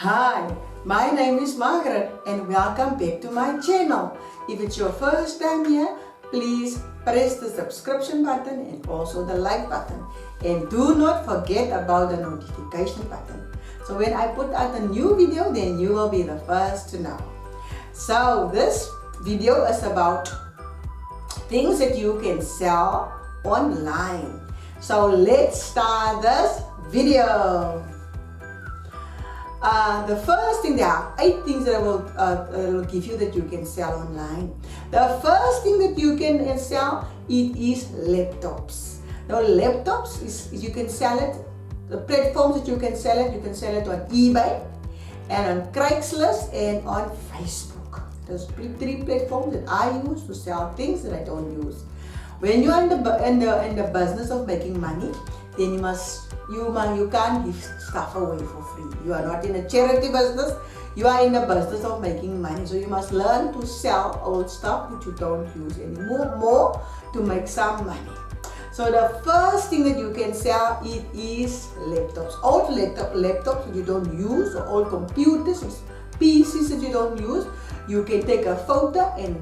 Hi, my name is Margaret and welcome back to my channel. If it's your first time here, please press the subscription button and also the like button. And do not forget about the notification button. So when I put out a new video, then you will be the first to know. So this video is about things that you can sell online. So let's start this video. The first thing, there are 8 things that I will give you that you can sell online. The first thing that you can sell, it is laptops. Now laptops is you can sell it, the platforms that you can sell it on eBay and on Craigslist and on Facebook. Those 3 platforms that I use to sell things that I don't use. When you are in the business of making money, then you can't give stuff away for free. You are not in a charity business, you are in the business of making money. So you must learn to sell old stuff that you don't use anymore to make some money. So the first thing that you can sell, it is laptops. Old laptops that you don't use, or old computers, PCs that you don't use. You can take a photo and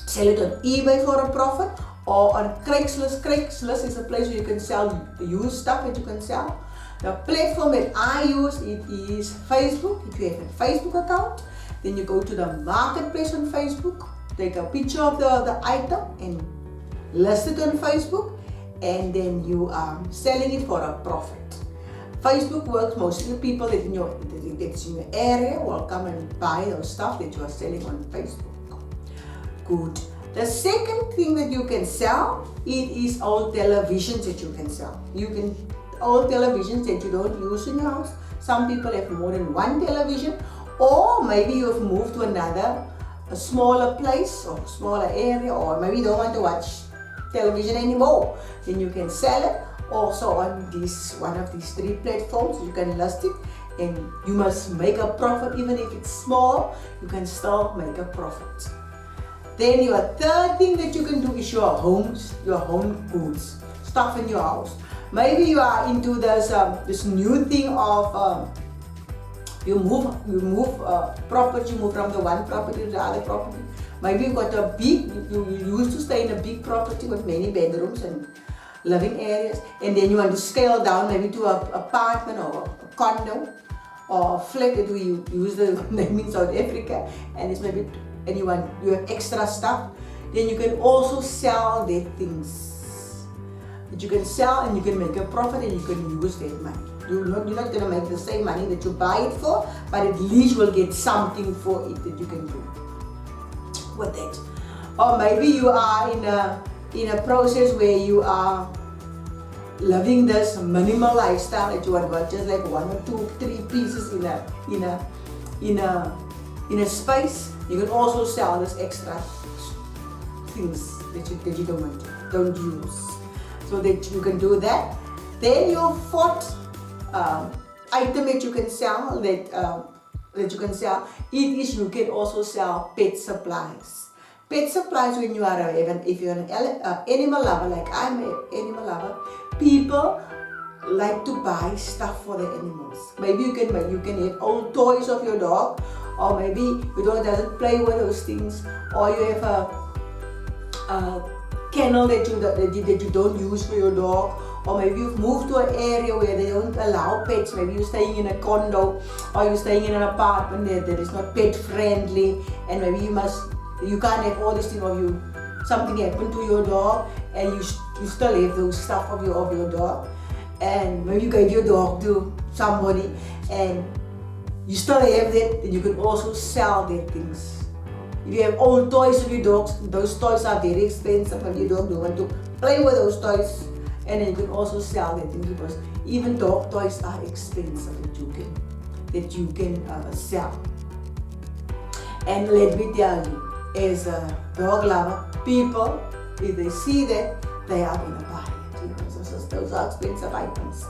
sell it on eBay for a profit, or on Craigslist. Craigslist is a place where you can sell used stuff that you can sell. The platform that I use, it is Facebook. If you have a Facebook account, then you go to the marketplace on Facebook, take a picture of the item and list it on Facebook, and then you are selling it for a profit. Facebook works mostly people that's in your area will come and buy those stuff that you are selling on Facebook. Good. The second thing that you can sell, it is old televisions that you can sell. Old televisions that you don't use in your house. Some people have more than one television, or maybe you have moved to a smaller place or smaller area, or maybe you don't want to watch television anymore. Then you can sell it also on one of these 3 platforms. You can list it and you must make a profit. Even if it's small, you can still make a profit. Then your third thing that you can do is your home goods, stuff in your house. Maybe you are into this new thing of you move property, you move from the one property to the other property. Maybe you used to stay in a big property with many bedrooms and living areas, and then you want to scale down maybe to an apartment or a condo or a flat that we use the name in South Africa, and it's maybe you have extra stuff. Then you can also sell their things that you can sell, and you can make a profit, and you can use that money. You're not going to make the same money that you buy it for, but at least you will get something for it that you can do with that. Or maybe you are in a process where you are living this minimal lifestyle that you want just like 1 or 2, 3 pieces in a space. You can also sell this extra things that you don't use. So that you can do that. Then your 4th item that you can sell, you can also sell pet supplies. Pet supplies, when if you're an animal lover, like I'm an animal lover, people like to buy stuff for the animals. Maybe you can have old toys of your dog, or maybe your dog doesn't play with those things, or you have a kennel that you don't use for your dog, or maybe you've moved to an area where they don't allow pets. Maybe you're staying in a condo, or you're staying in an apartment that is not pet friendly, and maybe you can't have all this thing of something happened to your dog, and you still have those stuff of your dog, and maybe you gave your dog to somebody and you still have that. Then you can also sell their things. If you have old toys of your dogs, those toys are very expensive, and you don't want to play with those toys, and then you can also sell that things, because even dog toys are expensive that you can sell. And let me tell you, as a dog lover, people, if they see that, they are going to buy it. Those are expensive items.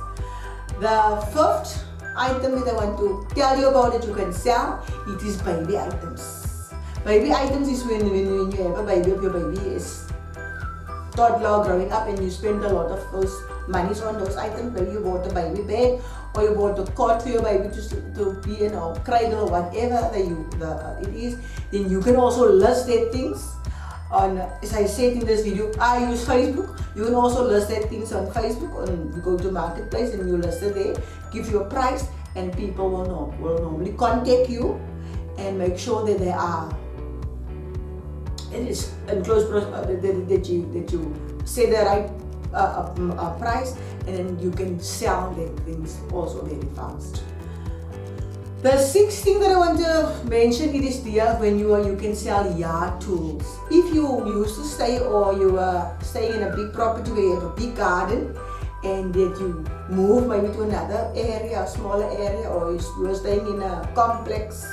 The 5th item that I want to tell you about that you can sell, it is baby items. Baby items is when you have a baby, if your baby is toddler growing up and you spend a lot of those money on those items. Maybe you bought a baby bed, or you bought a cot for your baby to be, cradle or whatever it is. Then you can also list their things on, as I said in this video, I use Facebook. You can also list their things on Facebook, and you go to Marketplace and you list it there, give you a price, and people will normally contact you and make sure that they are, it is enclosed, that you say the right price, and then you can sell their things also very fast. The sixth thing that I want to mention, it is there when you can sell yard tools. If you used to stay, or you are staying in a big property where you have a big garden, and that you move maybe to another area, a smaller area, or you are staying in a complex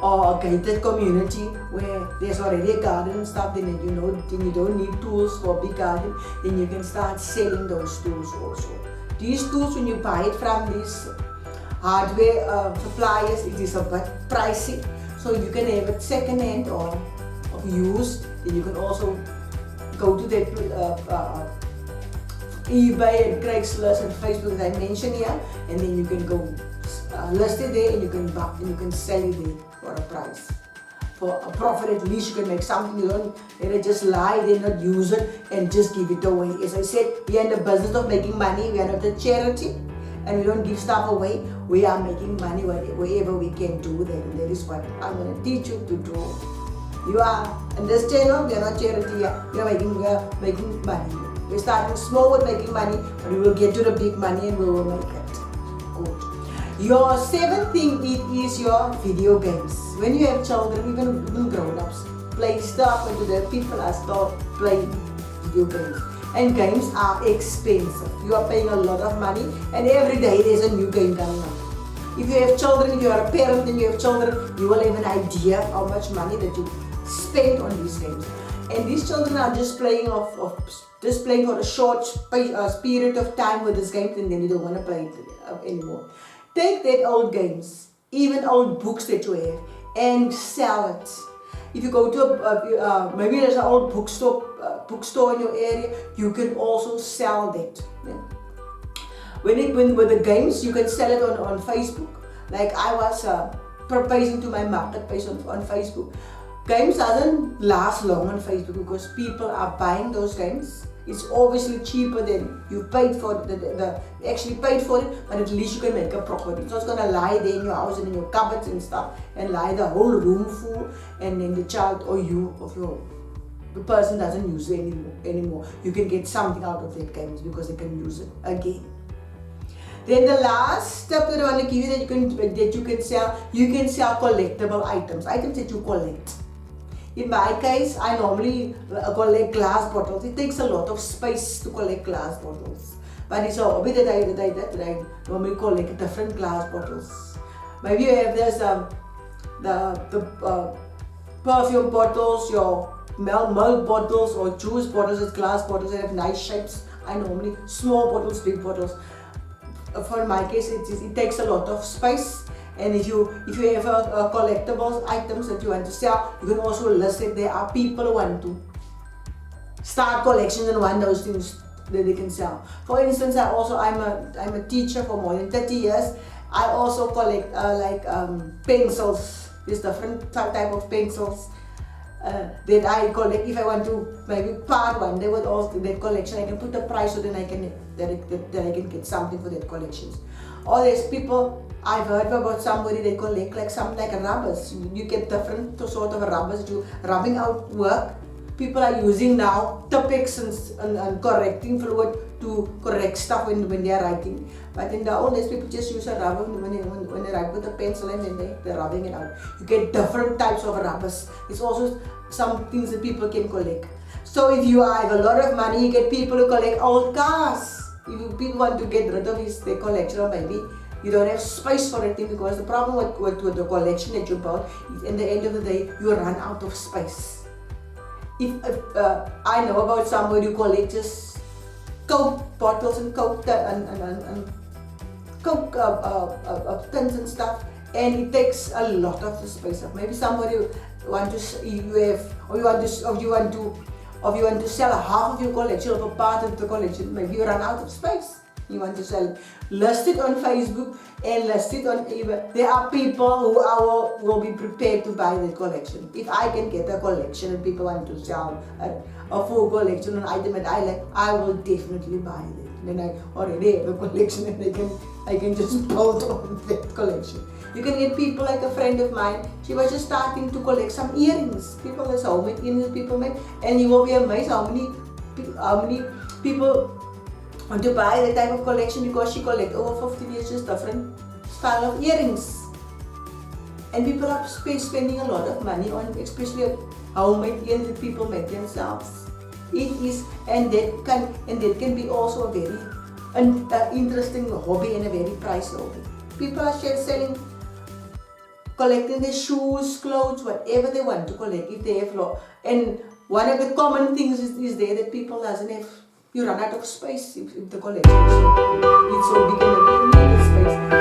or a gated community where there's already a garden and stuff, then you don't need tools for a big garden, then you can start selling those tools also. These tools, when you buy it from these hardware suppliers, it is a bit pricey, so you can have it second hand or used. Then you can also go to that eBay and Craigslist and Facebook that I mentioned here, and then you can go list it there, and you can buy, and you can sell it there for a price, for a profit. At least you can make something. You don't just lie, they not use it and just give it away. As I said, we are in the business of making money. We are not a charity, and we don't give stuff away. We are making money wherever we can do that, and that is what I'm going to teach you to do. You are in this channel. We are not charity. We are making money. We're starting small with making money, but we will get to the big money and we will make it good. Your seventh thing, it is your video games. When you have children, even grown-ups, play stuff, and the people are still playing video games. And games are expensive. You are paying a lot of money, and every day there's a new game coming up. If you have children, if you are a parent and you have children, you will have an idea how much money that you spend on these games. And these children are just playing for a short period of time with this game, and then you don't want to play it anymore. Take that old games, even old books that you have, and sell it. If you go to maybe there's an old bookstore in your area, you can also sell that. Yeah. With the games, you can sell it on Facebook. Like I was proposing to my marketplace on Facebook. Games doesn't last long on Facebook because people are buying those games. It's obviously cheaper than you paid for it, you actually paid for it, but at least you can make a profit. It's not going to lie there in your house and in your cupboards and stuff and lie the whole room full, and then the child or the person doesn't use it anymore. You can get something out of that games because they can use it again. Then the last step that I want to give you that you can sell collectible items that you collect. In my case, I normally collect glass bottles. It takes a lot of space to collect glass bottles, but it's a hobby that I normally collect different glass bottles. Maybe you have this the perfume bottles, your milk bottles or juice bottles with glass bottles that have nice shapes. I normally small bottles, big bottles. For my case, it takes a lot of space. And if you have a collectibles items that you want to sell, you can also list it. There are people who want to start collections and want those things that they can sell. For instance, I'm a teacher for more than 30 years. I also collect pencils. There's different type of pencils that I collect. If I want to maybe part one day with all that collection, I can put a price so then I can get something for that collections. Or there's people. I've heard about somebody they collect something like rubbers. You get different sort of rubbers. Rubbing out work. People are using now Tipex and correcting fluid to correct stuff when they are writing. But in the old days, people just use a rubber when they write with a pencil, and then they're rubbing it out. You get different types of rubbers. It's also some things that people can collect. So if you have a lot of money, you get people who collect old cars. If people want to get rid of their collection, or maybe you don't have space for it, because the problem with the collection that you bought is, in the end of the day, you run out of space. If I know about somebody who collects Coke bottles and Coke tins and stuff, and it takes a lot of the space up. Maybe somebody you want to Or if you want to sell half of your collection or a part of the collection, maybe you run out of space. You want to sell, list it on Facebook and list it on eBay. There are people who will be prepared to buy the collection. If I can get a collection and people want to sell a full collection, an item that I like, I will definitely buy it. Then I already have a collection and I can just build on that collection. You can get people like a friend of mine, she was just starting to collect some earrings. People, there's homemade earrings people make, and you will be amazed how many people want to buy that type of collection because she collects over 15 years just different style of earrings. And people are spending a lot of money on, especially homemade earrings that people make themselves. It is, and that can be also a very interesting hobby and a very pricey hobby. People are selling, collecting their shoes, clothes, whatever they want to collect. If they have and one of the common things is there that people doesn't have. You run out of space if the collection is so big and you need the space.